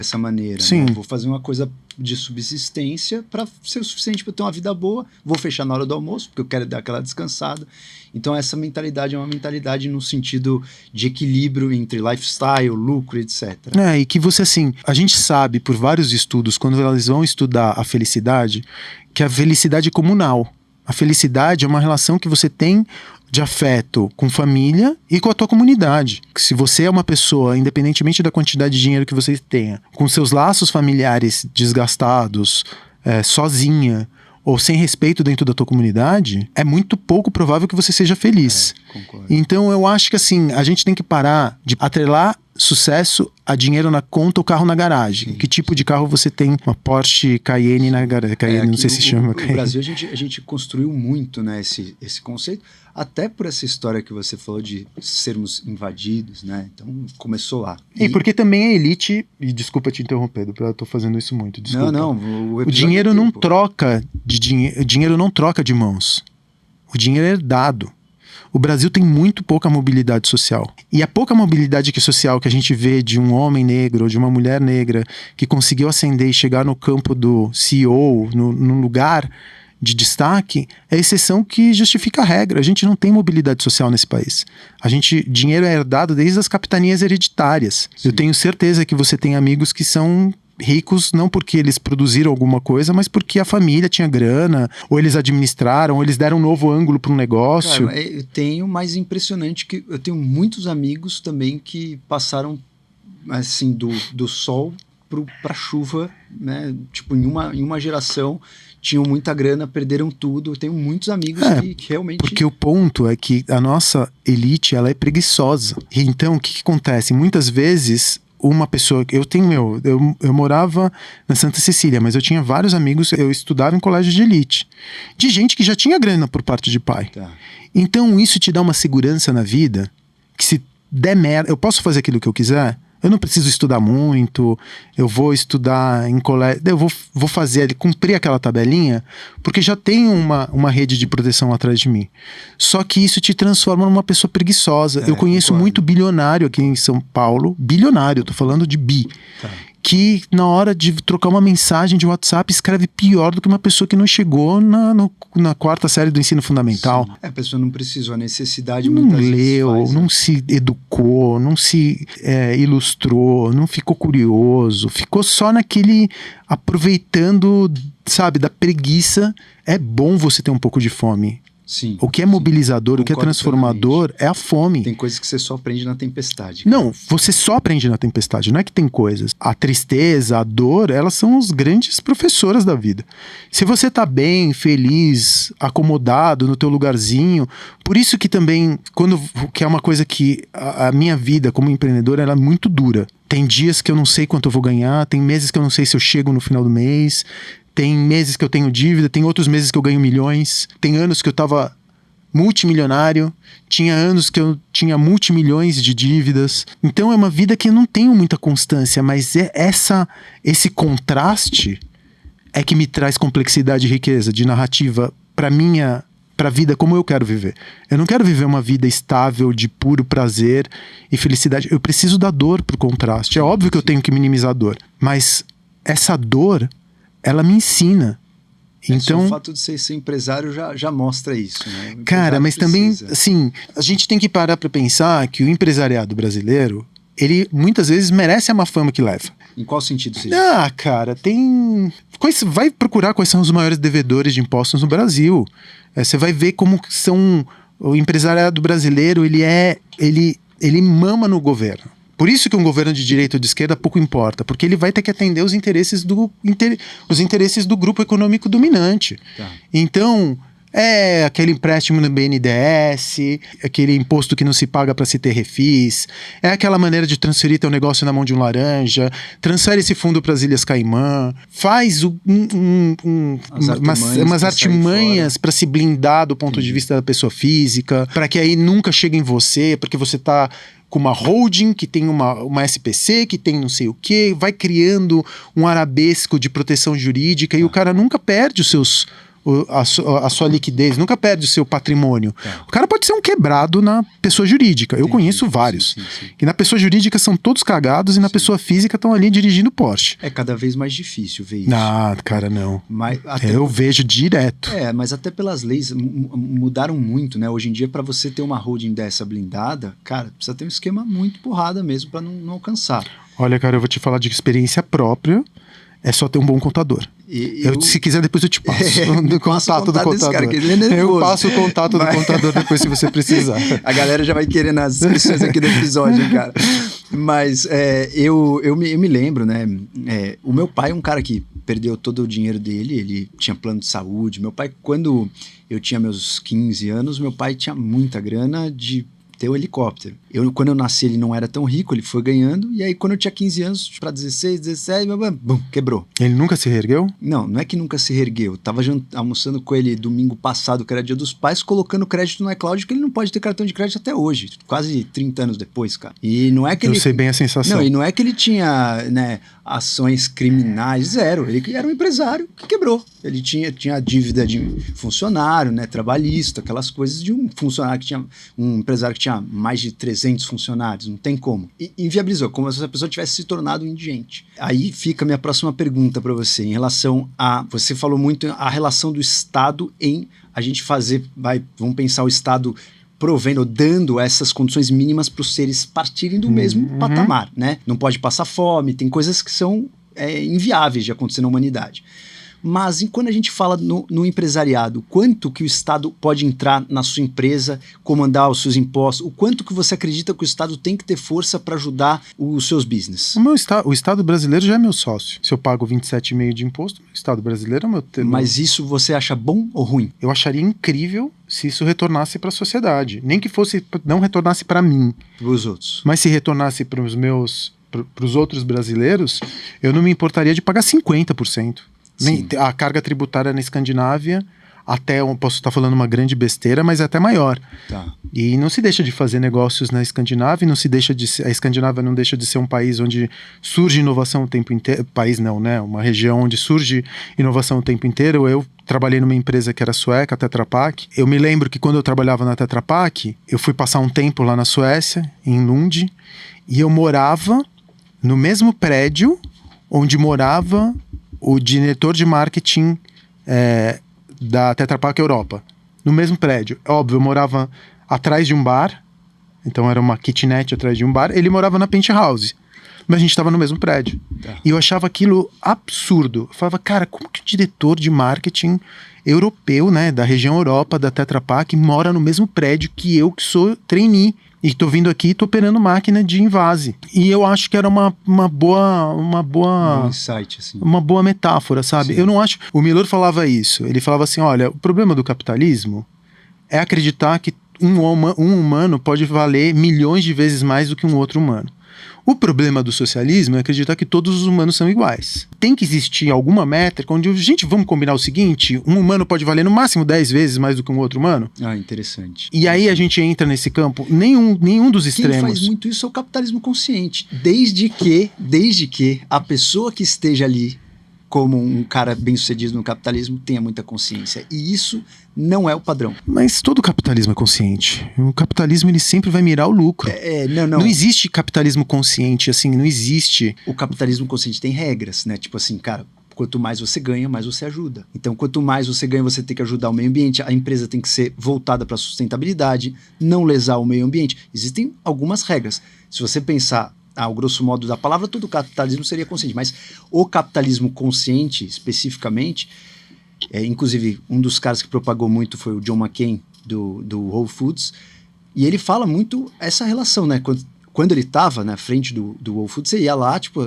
dessa maneira, Sim. né? Vou fazer uma coisa de subsistência para ser o suficiente para ter uma vida boa, vou fechar na hora do almoço, porque eu quero dar aquela descansada. Então essa mentalidade é uma mentalidade no sentido de equilíbrio entre lifestyle, lucro, etc. E que você, assim, a gente sabe por vários estudos, quando elas vão estudar a felicidade, que a felicidade é comunal. A felicidade é uma relação que você tem de afeto com família e com a tua comunidade. Se você é uma pessoa, independentemente da quantidade de dinheiro que você tenha, com seus laços familiares desgastados, sozinha ou sem respeito dentro da tua comunidade, é muito pouco provável que você seja feliz. Concordo. Então eu acho que assim, a gente tem que parar de atrelar sucesso a dinheiro na conta ou carro na garagem. Sim. Que tipo de carro você tem? Uma Porsche Cayenne na garagem. Cayenne, não sei se chama. No Brasil a gente construiu muito, né, esse conceito, até por essa história que você falou de sermos invadidos, né? Então começou lá. E porque também a elite, e desculpa te interromper, eu tô fazendo isso muito, desculpa. Não, o dinheiro não troca de dinheiro, o dinheiro não troca de mãos. O dinheiro é herdado. O Brasil tem muito pouca mobilidade social. E a pouca mobilidade social que a gente vê de um homem negro ou de uma mulher negra que conseguiu ascender e chegar no campo do CEO, no lugar de destaque, é a exceção que justifica a regra. A gente não tem mobilidade social nesse país. Dinheiro é herdado desde as capitanias hereditárias. Sim. Eu tenho certeza que você tem amigos que são ricos não porque eles produziram alguma coisa, mas porque a família tinha grana, ou eles administraram, ou eles deram um novo ângulo para um negócio. Cara, eu tenho, mais impressionante que eu tenho muitos amigos também que passaram assim do sol para chuva, né? Tipo, em uma geração tinham muita grana, perderam tudo. Eu tenho muitos amigos que realmente... Porque o ponto é que a nossa elite, ela é preguiçosa. E então, o que acontece? Muitas vezes uma pessoa, eu morava na Santa Cecília, mas eu tinha vários amigos, eu estudava em colégio de elite, de gente que já tinha grana por parte de pai. Tá. Então isso te dá uma segurança na vida, que se der merda, eu posso fazer aquilo que eu quiser, eu não preciso estudar muito, eu vou estudar em colégio, eu vou fazer, cumprir aquela tabelinha, porque já tem uma rede de proteção atrás de mim. Só que isso te transforma numa pessoa preguiçosa. Eu conheço muito bilionário aqui em São Paulo, bilionário, tô falando de bi, que na hora de trocar uma mensagem de WhatsApp escreve pior do que uma pessoa que não chegou na quarta série do ensino fundamental. Sim. A pessoa não precisou, a necessidade não muitas leu, vezes faz, não se educou, não se ilustrou, não ficou curioso, ficou só naquele aproveitando, sabe, da preguiça. É bom você ter um pouco de fome. Sim, o que é mobilizador, o que é transformador é a fome. Tem coisas que você só aprende na tempestade. Não, você só aprende na tempestade, não é que tem coisas. A tristeza, a dor, elas são as grandes professoras da vida. Se você tá bem, feliz, acomodado no teu lugarzinho, por isso que também, que é uma coisa que a minha vida como empreendedor, ela é muito dura. Tem dias que eu não sei quanto eu vou ganhar, tem meses que eu não sei se eu chego no final do mês, tem meses que eu tenho dívida, tem outros meses que eu ganho milhões, tem anos que eu tava multimilionário, tinha anos que eu tinha multimilhões de dívidas. Então é uma vida que eu não tenho muita constância, mas esse contraste é que me traz complexidade e riqueza de narrativa pra vida como eu quero viver. Eu não quero viver uma vida estável de puro prazer e felicidade. Eu preciso da dor pro contraste. É óbvio que eu tenho que minimizar a dor, mas essa dor, ela me ensina. Então, o fato de ser empresário já mostra isso, né? Cara, mas também, assim, a gente tem que parar para pensar que o empresariado brasileiro, ele muitas vezes merece a má fama que leva. Em qual sentido seria? Cara, vai procurar quais são os maiores devedores de impostos no Brasil. Você vai ver como são... O empresariado brasileiro, ele mama no governo. Por isso que um governo de direita ou de esquerda pouco importa, porque ele vai ter que atender os interesses do grupo econômico dominante. Tá. Então, aquele empréstimo no BNDES, aquele imposto que não se paga para se ter refis, é aquela maneira de transferir teu negócio na mão de um laranja, transfere esse fundo para as Ilhas Caimã, faz umas artimanhas para se blindar do ponto de vista da pessoa física, para que aí nunca chegue em você, porque você está com uma holding, que tem uma SPC, que tem não sei o que, vai criando um arabesco de proteção jurídica e o cara nunca perde os a sua liquidez, nunca perde o seu patrimônio. É. O cara pode ser um quebrado na pessoa jurídica. Eu conheço vários. Sim. E na pessoa jurídica são todos cagados e na pessoa física estão ali dirigindo Porsche. É cada vez mais difícil ver isso. Ah, cara, não. Mas até, Eu vejo direto. mas até pelas leis mudaram muito, né? Hoje em dia, para você ter uma holding dessa blindada, cara, precisa ter um esquema muito porrada mesmo para não alcançar. Olha, cara, eu vou te falar de experiência própria. É só ter um bom contador. Se quiser, depois eu te passo. O contato do contador. Cara, eu passo o contato do contador depois, se você precisar. A galera já vai querer nas inscrições aqui do episódio, hein, cara. Mas eu me lembro, né? O meu pai é um cara que perdeu todo o dinheiro dele, ele tinha plano de saúde. Meu pai, quando eu tinha meus 15 anos, meu pai tinha muita grana de ter um helicóptero. Quando eu nasci, ele não era tão rico, ele foi ganhando, e aí quando eu tinha 15 anos, para 16, 17, bum, quebrou. Ele nunca se reergueu? Não é que nunca se reergueu. Eu tava almoçando com ele domingo passado, que era Dia dos Pais, colocando crédito no iCloud, que ele não pode ter cartão de crédito até hoje, quase 30 anos depois, cara. E não é que eu sei bem a sensação. Não, e não é que ele tinha, né, ações criminais, zero. Ele era um empresário que quebrou. Ele tinha dívida de funcionário, né, trabalhista, aquelas coisas de um funcionário que tinha, um empresário que tinha mais de 300 funcionários, não tem como. E inviabilizou, como se a pessoa tivesse se tornado um indigente. Aí fica a minha próxima pergunta para você, em relação a, você falou muito a relação do Estado em a gente fazer, vamos pensar o Estado provendo ou dando essas condições mínimas para os seres partirem do mesmo patamar, né? Não pode passar fome, tem coisas que são inviáveis de acontecer na humanidade. Mas quando a gente fala no empresariado, quanto que o Estado pode entrar na sua empresa, comandar os seus impostos, o quanto que você acredita que o Estado tem que ter força para ajudar os seus business? O Estado brasileiro já é meu sócio. Se eu pago 27,5% de imposto, o Estado brasileiro é meu... Mas isso você acha bom ou ruim? Eu acharia incrível se isso retornasse para a sociedade. Nem que fosse, não retornasse para mim. Para os outros. Mas se retornasse para os outros brasileiros, eu não me importaria de pagar 50%. A carga tributária na Escandinávia, até eu posso estar falando uma grande besteira, mas é até maior. Tá. E não se deixa de fazer negócios na Escandinávia, a Escandinávia não deixa de ser um país onde surge inovação o tempo inteiro. País não, né? Uma região onde surge inovação o tempo inteiro. Eu trabalhei numa empresa que era sueca, a Tetra Pak. Eu me lembro que quando eu trabalhava na Tetra Pak, eu fui passar um tempo lá na Suécia, em Lund, e eu morava no mesmo prédio onde morava o diretor de marketing da Tetra Pak Europa, no mesmo prédio. Óbvio, eu morava atrás de um bar, então era uma kitnet atrás de um bar, ele morava na penthouse, mas a gente estava no mesmo prédio. E eu achava aquilo absurdo. Eu falava, cara, como que o diretor de marketing europeu, né, da região Europa, da Tetra Pak, mora no mesmo prédio que eu, que sou trainee? E tô vindo aqui e tô operando máquina de invase. E eu acho que era uma boa... Um insight, assim. Uma boa metáfora, sabe? Sim. Eu não acho... O Milor falava isso. Ele falava assim, olha, o problema do capitalismo é acreditar que um humano pode valer milhões de vezes mais do que um outro humano. O problema do socialismo é acreditar que todos os humanos são iguais. Tem que existir alguma métrica onde, gente, vamos combinar o seguinte, um humano pode valer no máximo 10 vezes mais do que um outro humano? Ah, interessante. E aí a gente entra nesse campo, nenhum dos extremos. Quem faz muito isso é o capitalismo consciente. Desde que a pessoa que esteja ali como um cara bem-sucedido no capitalismo tenha muita consciência. E isso não é o padrão. Mas todo capitalismo é consciente. O capitalismo, ele sempre vai mirar o lucro. Não existe capitalismo consciente, assim, não existe. O capitalismo consciente tem regras, né? Tipo assim, cara, quanto mais você ganha, mais você ajuda. Então, quanto mais você ganha, você tem que ajudar o meio ambiente. A empresa tem que ser voltada para a sustentabilidade, não lesar o meio ambiente. Existem algumas regras. Se você pensar ao grosso modo da palavra, todo capitalismo seria consciente, mas o capitalismo consciente, especificamente, inclusive um dos caras que propagou muito foi o John McCain, do Whole Foods, e ele fala muito essa relação, né? Quando ele estava na frente do Whole Foods, você ia lá, tipo,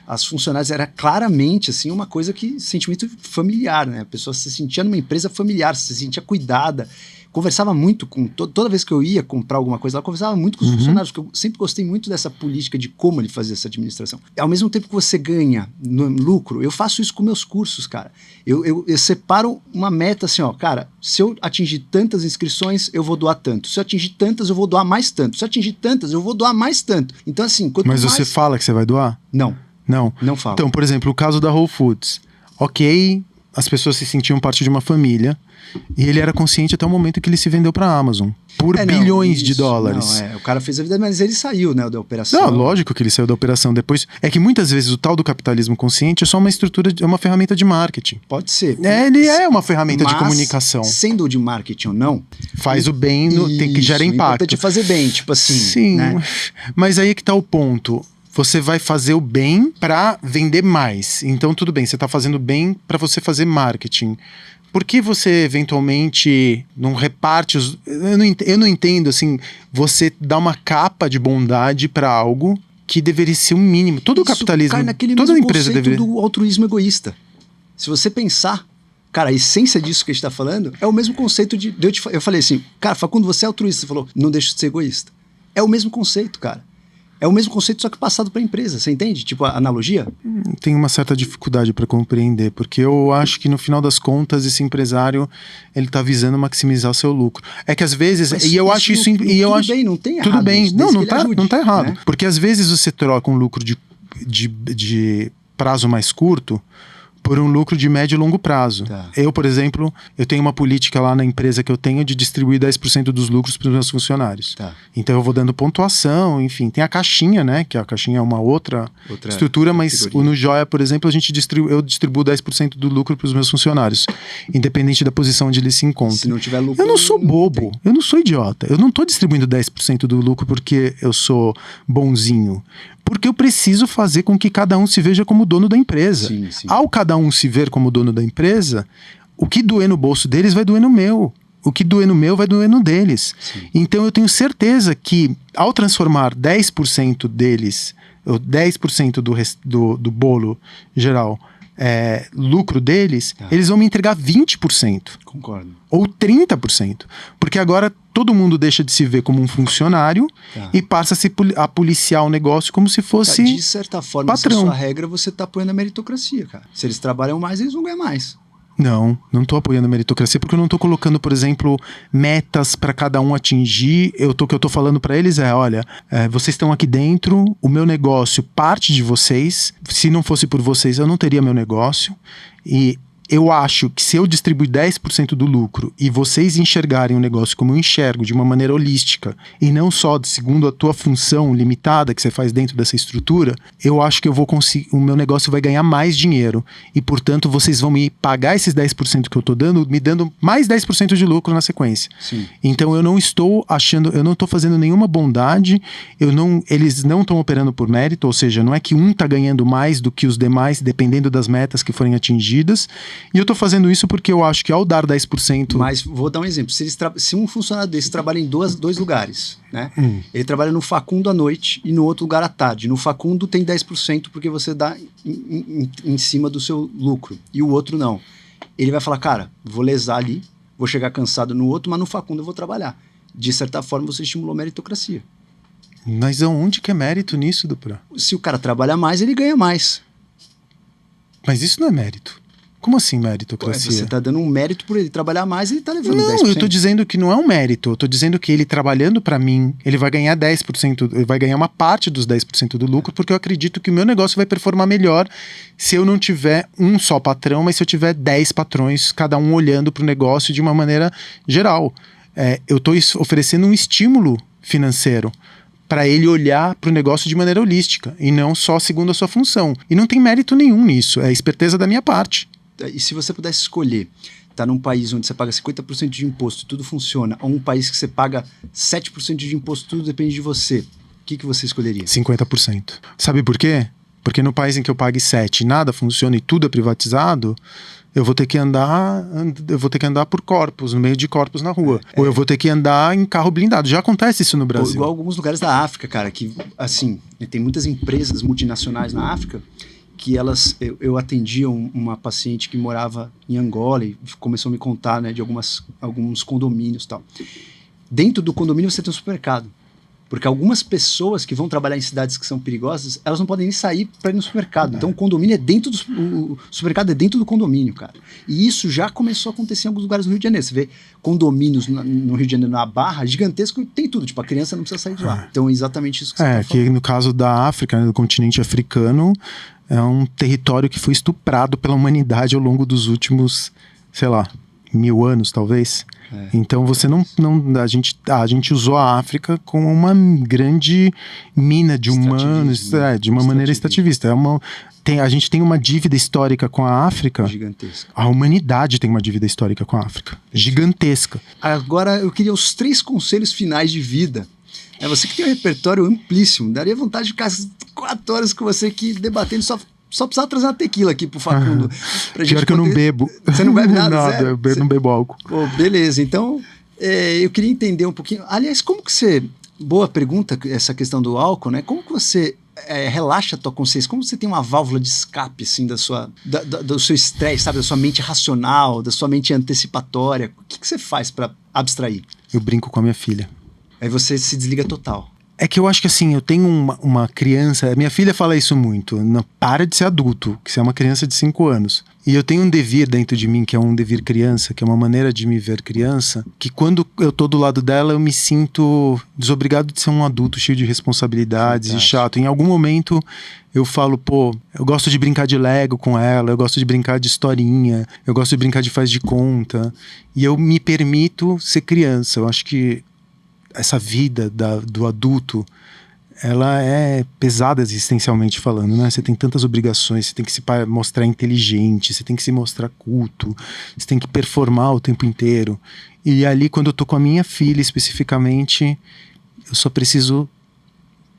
as funcionárias, era claramente, assim, uma coisa que, sentimento familiar, né? A pessoa se sentia numa empresa familiar, se sentia cuidada, conversava muito com... Toda vez que eu ia comprar alguma coisa lá, conversava muito com os funcionários, porque eu sempre gostei muito dessa política de como ele fazia essa administração. Ao mesmo tempo que você ganha no lucro, eu faço isso com meus cursos, cara. Eu separo uma meta assim, ó, cara, se eu atingir tantas inscrições, eu vou doar tanto. Se eu atingir tantas, eu vou doar mais tanto. Se eu atingir tantas, eu vou doar mais tanto. Então, assim... Mas você fala que você vai doar? Não. Não? Não falo. Então, por exemplo, o caso da Whole Foods. Ok, as pessoas se sentiam parte de uma família, e ele era consciente até o momento que ele se vendeu para a Amazon por bilhões de dólares. O cara fez a vida, mas ele saiu, né, da operação. Não, lógico que ele saiu da operação depois. É que muitas vezes o tal do capitalismo consciente é só uma estrutura, é uma ferramenta de marketing. Pode ser. Ele é uma ferramenta de comunicação. Sendo de marketing ou não, faz o bem, tem que gerar impacto. É importante fazer bem, tipo assim. Sim, né? Mas aí é que tá o ponto. Você vai fazer o bem para vender mais. Então, tudo bem, você está fazendo bem para você fazer marketing. Por que você, eventualmente, não reparte os... Eu não entendo, assim, você dá uma capa de bondade para algo que deveria ser o mínimo. Todo o capitalismo, cai naquele toda mesmo empresa conceito deveria... do altruísmo egoísta. Se você pensar, cara, a essência disso que a gente está falando é o mesmo conceito de... Eu falei assim, cara, Facundo, você é altruísta. Você falou, não deixa de ser egoísta. É o mesmo conceito, cara. É o mesmo conceito, só que passado para a empresa, você entende? Tipo, a analogia? Tenho uma certa dificuldade para compreender, porque eu acho que no final das contas esse empresário, ele tá visando maximizar o seu lucro. É que às vezes, mas e eu acho isso... Tudo bem, não tem errado. Tudo bem, isso, não tá errado. Né? Porque às vezes você troca um lucro de prazo mais curto por um lucro de médio e longo prazo. Tá. Eu, por exemplo, eu tenho uma política lá na empresa que eu tenho de distribuir 10% dos lucros para os meus funcionários. Tá. Então eu vou dando pontuação, enfim. Tem a caixinha, né? Que a caixinha é uma outra estrutura, mas no Joia, por exemplo, eu distribuo 10% do lucro para os meus funcionários, independente da posição onde eles se encontram. Se não tiver lucro... Eu não sou bobo, eu não sou idiota. Eu não estou distribuindo 10% do lucro porque eu sou bonzinho. Porque eu preciso fazer com que cada um se veja como dono da empresa. Sim. Ao cada um se ver como dono da empresa, o que doer no bolso deles vai doer no meu. O que doer no meu vai doer no deles. Sim. Então eu tenho certeza que ao transformar 10% deles, ou 10% do bolo geral, lucro deles, eles vão me entregar 20%. Concordo. Ou 30%. Porque agora todo mundo deixa de se ver como um funcionário e passa a policiar o negócio como se fosse de certa forma, patrão. essa sua regra, você tá apoiando a meritocracia, cara. Se eles trabalham mais, eles vão ganhar mais. Não tô apoiando a meritocracia, porque eu não tô colocando, por exemplo, metas para cada um atingir. O que eu tô falando para eles olha, vocês estão aqui dentro, o meu negócio parte de vocês. Se não fosse por vocês, eu não teria meu negócio. E eu acho que se eu distribuir 10% do lucro e vocês enxergarem o negócio como eu enxergo, de uma maneira holística, e não só segundo a tua função limitada que você faz dentro dessa estrutura, eu acho que eu vou conseguir, o meu negócio vai ganhar mais dinheiro. E, portanto, vocês vão me pagar esses 10% que eu tô dando, me dando mais 10% de lucro na sequência. Sim. Então eu não estou fazendo nenhuma bondade, eles não estão operando por mérito, ou seja, não é que um tá ganhando mais do que os demais, dependendo das metas que forem atingidas. E eu tô fazendo isso porque eu acho que ao dar 10%... Mas vou dar um exemplo. Se um funcionário desse trabalha em dois lugares, né? Ele trabalha no Facundo à noite e no outro lugar à tarde. No Facundo tem 10% porque você dá em cima do seu lucro. E o outro não. Ele vai falar, cara, vou lesar ali, vou chegar cansado no outro, mas no Facundo eu vou trabalhar. De certa forma, você estimulou a meritocracia. Mas onde que é mérito nisso, Duprá? Se o cara trabalha mais, ele ganha mais. Mas isso não é mérito. Como assim meritocracia? Você está dando um mérito por ele trabalhar mais, ele está levando 10%. Não, eu tô dizendo que não é um mérito. Eu tô dizendo que ele trabalhando para mim, ele vai ganhar 10%, ele vai ganhar uma parte dos 10% do lucro, porque eu acredito que o meu negócio vai performar melhor se eu não tiver um só patrão, mas se eu tiver 10 patrões, cada um olhando para o negócio de uma maneira geral. Eu tô oferecendo um estímulo financeiro para ele olhar para o negócio de maneira holística e não só segundo a sua função. E não tem mérito nenhum nisso, é esperteza da minha parte. E se você pudesse escolher, tá num país onde você paga 50% de imposto e tudo funciona, ou um país que você paga 7% de imposto, tudo depende de você, o que você escolheria? 50%. Sabe por quê? Porque no país em que eu pague 7% e nada funciona e tudo é privatizado, eu vou ter que andar por corpos, no meio de corpos na rua. Ou eu vou ter que andar em carro blindado. Já acontece isso no Brasil. Igual alguns lugares da África, cara, que, assim, tem muitas empresas multinacionais na África que eu atendia uma paciente que morava em Angola e começou a me contar, né, de alguns condomínios e tal. Dentro do condomínio você tem um supermercado. Porque algumas pessoas que vão trabalhar em cidades que são perigosas, elas não podem nem sair para ir no supermercado. Então o condomínio é dentro o supermercado é dentro do condomínio, cara. E isso já começou a acontecer em alguns lugares do Rio de Janeiro. Você vê condomínios no Rio de Janeiro, na Barra, gigantesco, tem tudo. Tipo, a criança não precisa sair de lá. Então é exatamente isso que você tá falando. Que no caso da África, do continente africano, é um território que foi estuprado pela humanidade ao longo dos últimos, sei lá, 1000 anos, talvez. Então você a gente usou a África como uma grande mina de humanos, de uma maneira extrativista. A gente tem uma dívida histórica com a África. Gigantesca. A humanidade tem uma dívida histórica com a África. Gigantesca. Agora eu queria os 3 conselhos finais de vida. Você que tem um repertório amplíssimo, daria vontade de ficar 4 horas com você aqui debatendo, só precisava trazer uma tequila aqui pro Facundo. Pior que eu não bebo. Você não bebe nada, sério? Eu não bebo álcool. Pô, beleza, então eu queria entender um pouquinho. Aliás, como que você... Boa pergunta, essa questão do álcool, né? Como que você relaxa a tua consciência? Como você tem uma válvula de escape, assim, do seu estresse, sabe? Da sua mente racional, da sua mente antecipatória. O que você faz para abstrair? Eu brinco com a minha filha. Aí você se desliga total. É que eu acho que assim, eu tenho uma criança... Minha filha fala isso muito. Não, para de ser adulto, que você é uma criança de 5 anos. E eu tenho um devir dentro de mim, que é um devir criança, que é uma maneira de me ver criança, que quando eu tô do lado dela, eu me sinto desobrigado de ser um adulto cheio de responsabilidades e chato. Em algum momento eu falo, pô, eu gosto de brincar de Lego com ela, eu gosto de brincar de historinha, eu gosto de brincar de faz de conta. E eu me permito ser criança. Eu acho que essa vida do adulto, ela é pesada existencialmente falando, né? Você tem tantas obrigações, você tem que se mostrar inteligente, você tem que se mostrar culto, você tem que performar o tempo inteiro. E ali, quando eu tô com a minha filha especificamente, eu só preciso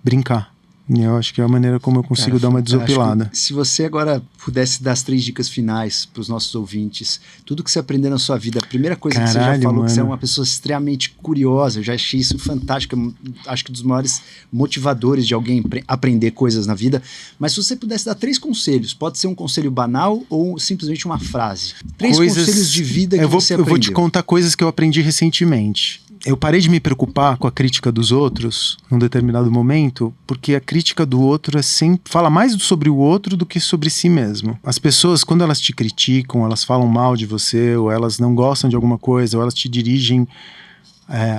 brincar. Eu acho que é a maneira como eu consigo dar uma desopilada. Se você agora pudesse dar as 3 dicas finais para os nossos ouvintes, tudo que você aprendeu na sua vida, a primeira coisa que você já falou, que você é uma pessoa extremamente curiosa, eu já achei isso fantástico, acho que um dos maiores motivadores de alguém aprender coisas na vida, mas se você pudesse dar 3 conselhos, pode ser um conselho banal ou simplesmente uma frase. 3 conselhos de vida que você aprendeu. Eu vou te contar coisas que eu aprendi recentemente. Eu parei de me preocupar com a crítica dos outros num determinado momento, porque a crítica do outro fala mais sobre o outro do que sobre si mesmo. As pessoas, quando elas te criticam, elas falam mal de você, ou elas não gostam de alguma coisa, ou elas te dirigem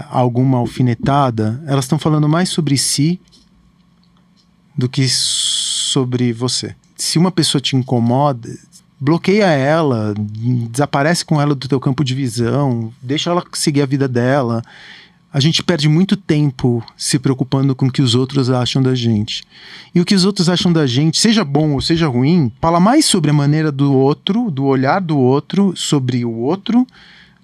alguma alfinetada, elas estão falando mais sobre si do que sobre você. Se uma pessoa te incomoda, bloqueia ela, desaparece com ela do teu campo de visão, deixa ela seguir a vida dela. A gente perde muito tempo se preocupando com o que os outros acham da gente. E o que os outros acham da gente, seja bom ou seja ruim, fala mais sobre a maneira do outro, do olhar do outro, sobre o outro,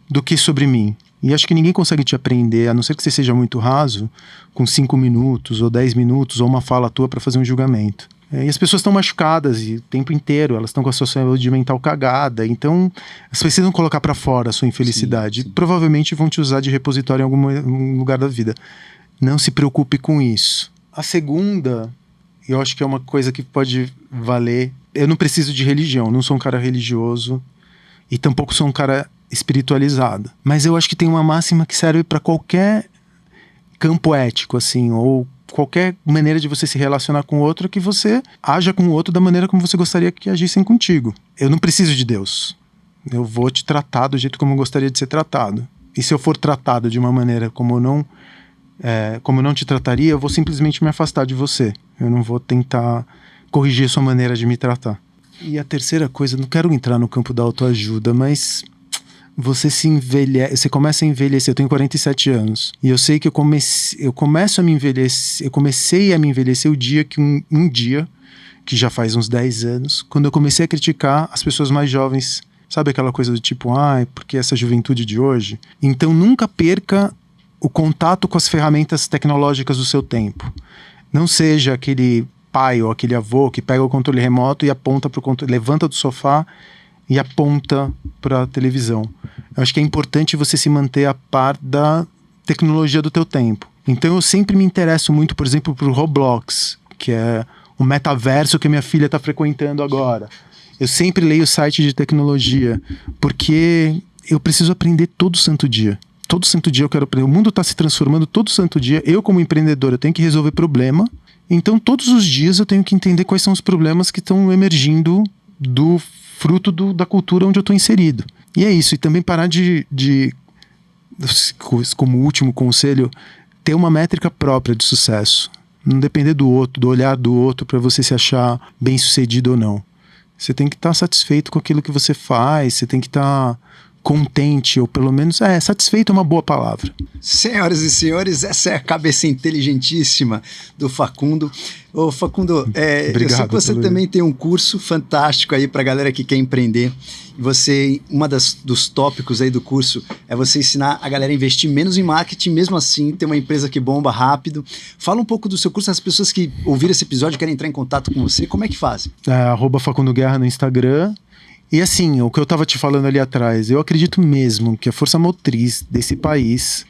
do que sobre mim. E acho que ninguém consegue te aprender, a não ser que você seja muito raso, com 5 minutos ou 10 minutos ou uma fala tua para fazer um julgamento. E as pessoas estão machucadas o tempo inteiro, elas estão com a sua saúde mental cagada, então elas precisam colocar para fora a sua infelicidade. Sim. Provavelmente vão te usar de repositório em algum lugar da vida. Não se preocupe com isso. A segunda, eu acho que é uma coisa que pode valer. Eu não preciso de religião, não sou um cara religioso e tampouco sou um cara espiritualizado. Mas eu acho que tem uma máxima que serve para qualquer campo ético, assim, ou qualquer maneira de você se relacionar com o outro, que você haja com o outro da maneira como você gostaria que agissem contigo. Eu não preciso de Deus. Eu vou te tratar do jeito como eu gostaria de ser tratado. E se eu for tratado de uma maneira como eu não te trataria, eu vou simplesmente me afastar de você. Eu não vou tentar corrigir a sua maneira de me tratar. E a terceira coisa, não quero entrar no campo da autoajuda, mas você você começa a envelhecer. Eu tenho 47 anos e eu sei que eu comecei a me envelhecer o dia que um dia, que já faz uns 10 anos, quando eu comecei a criticar as pessoas mais jovens. Sabe aquela coisa do tipo, porque essa juventude de hoje? Então nunca perca o contato com as ferramentas tecnológicas do seu tempo. Não seja aquele pai ou aquele avô que pega o controle remoto e aponta para o controle, levanta do sofá e aponta para a televisão. Eu acho que é importante você se manter a par da tecnologia do teu tempo. Então eu sempre me interesso muito, por exemplo, por Roblox, que é o metaverso que minha filha está frequentando agora. Eu sempre leio site de tecnologia, porque eu preciso aprender todo santo dia. todo santo dia eu quero aprender. O mundo está se transformando todo santo dia. Eu, como empreendedor, eu tenho que resolver problema. Então, todos os dias eu tenho que entender quais são os problemas que estão emergindo do fruto da cultura onde eu estou inserido. E é isso. E também parar de, como último conselho, ter uma métrica própria de sucesso. Não depender do outro, do olhar do outro para você se achar bem-sucedido ou não. Você tem que estar satisfeito com aquilo que você faz, você tem que estar contente, ou pelo menos, satisfeito é uma boa palavra. Senhoras e senhores, essa é a cabeça inteligentíssima do Facundo. Ô Facundo, Obrigado, eu sei que você também tem um curso fantástico aí pra galera que quer empreender. Você, dos tópicos aí do curso é você ensinar a galera a investir menos em marketing, mesmo assim ter uma empresa que bomba rápido. Fala um pouco do seu curso, as pessoas que ouviram esse episódio querem entrar em contato com você, como é que fazem? @Facundo Guerra no Instagram. E assim, o que eu estava te falando ali atrás, eu acredito mesmo que a força motriz desse país